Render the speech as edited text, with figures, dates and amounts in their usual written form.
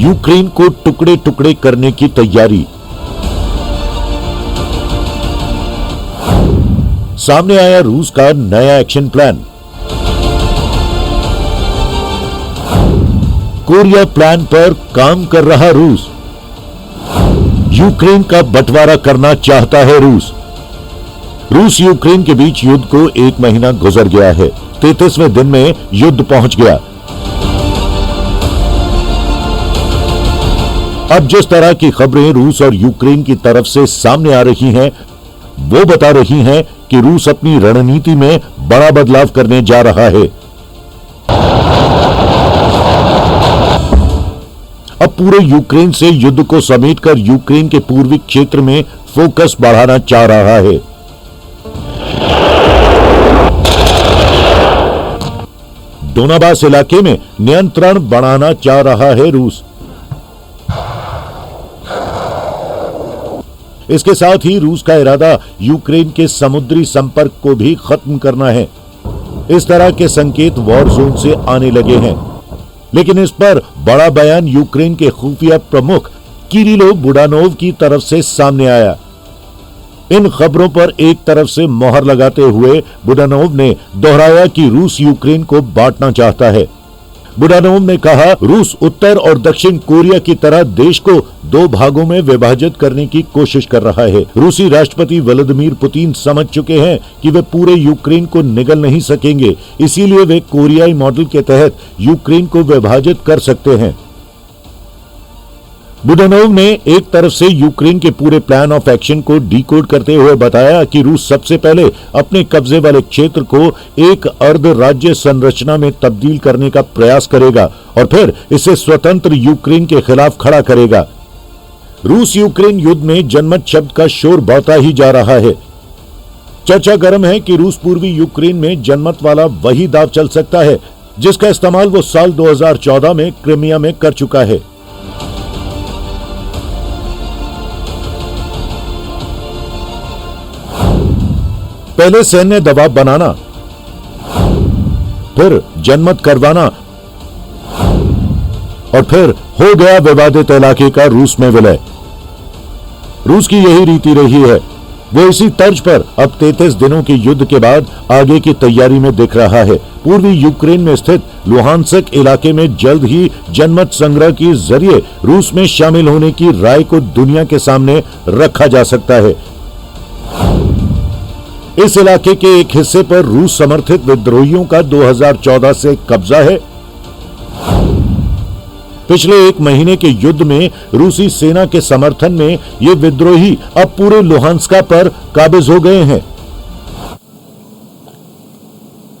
Ukraine को टुकड़े टुकड़े करने की तैयारी। सामने आया रूस का नया एक्शन प्लान। कोरिया प्लान पर काम कर रहा रूस। यूक्रेन का बंटवारा करना चाहता है रूस यूक्रेन के बीच युद्ध को 1 महीना गुजर गया है। 33वें दिन में युद्ध पहुंच गया। अब जिस तरह की खबरें रूस और यूक्रेन की तरफ से सामने आ रही हैं, वो बता रही हैं कि रूस अपनी रणनीति में बड़ा बदलाव करने जा रहा है। अब पूरे यूक्रेन से युद्ध को समेटकर यूक्रेन के पूर्वी क्षेत्र में फोकस बढ़ाना चाह रहा है। डोनाबास इलाके में नियंत्रण बढ़ाना चाह रहा है रूस। इसके साथ ही रूस का इरादा यूक्रेन के समुद्री संपर्क को भी खत्म करना है। इस तरह के संकेत वॉर जोन से आने लगे हैं, लेकिन इस पर बड़ा बयान यूक्रेन के खुफिया प्रमुख किरिलो बुडानोव की तरफ से सामने आया। इन खबरों पर एक तरफ से मोहर लगाते हुए बुडानोव ने दोहराया कि रूस यूक्रेन को बांटना चाहता है। बुडानोव ने कहा, रूस उत्तर और दक्षिण कोरिया की तरह देश को 2 भागों में विभाजित करने की कोशिश कर रहा है। रूसी राष्ट्रपति व्लादिमीर पुतिन समझ चुके हैं कि वे पूरे यूक्रेन को निगल नहीं सकेंगे, इसीलिए वे कोरियाई मॉडल के तहत यूक्रेन को विभाजित कर सकते हैं। बुडानोव ने एक तरफ से यूक्रेन के पूरे प्लान ऑफ एक्शन को डिकोड करते हुए बताया कि रूस सबसे पहले अपने कब्जे वाले क्षेत्र को एक अर्ध राज्य संरचना में तब्दील करने का प्रयास करेगा और फिर इसे स्वतंत्र यूक्रेन के खिलाफ खड़ा करेगा। रूस यूक्रेन युद्ध में जनमत शब्द का शोर बढ़ता ही जा रहा है। चर्चा गर्म है कि रूस पूर्वी यूक्रेन में जनमत वाला वही दाव चल सकता है जिसका इस्तेमाल वो साल 2014 में क्रिमिया में कर चुका है। पहले सैन्य दबाव बनाना, फिर जनमत करवाना और फिर हो गया विवादित इलाके का रूस में विलय। रूस की यही रीति रही है। वो इसी तर्ज पर अब 33 दिनों के युद्ध के बाद आगे की तैयारी में दिख रहा है। पूर्वी यूक्रेन में स्थित लुहांस्क इलाके में जल्द ही जनमत संग्रह के जरिए रूस में शामिल होने की राय को दुनिया के सामने रखा जा सकता है। इस इलाके के एक हिस्से पर रूस समर्थित विद्रोहियों का 2014 से कब्जा है। पिछले 1 महीने के युद्ध में रूसी सेना के समर्थन में ये विद्रोही अब पूरे लुहांस्का पर काबिज हो गए हैं।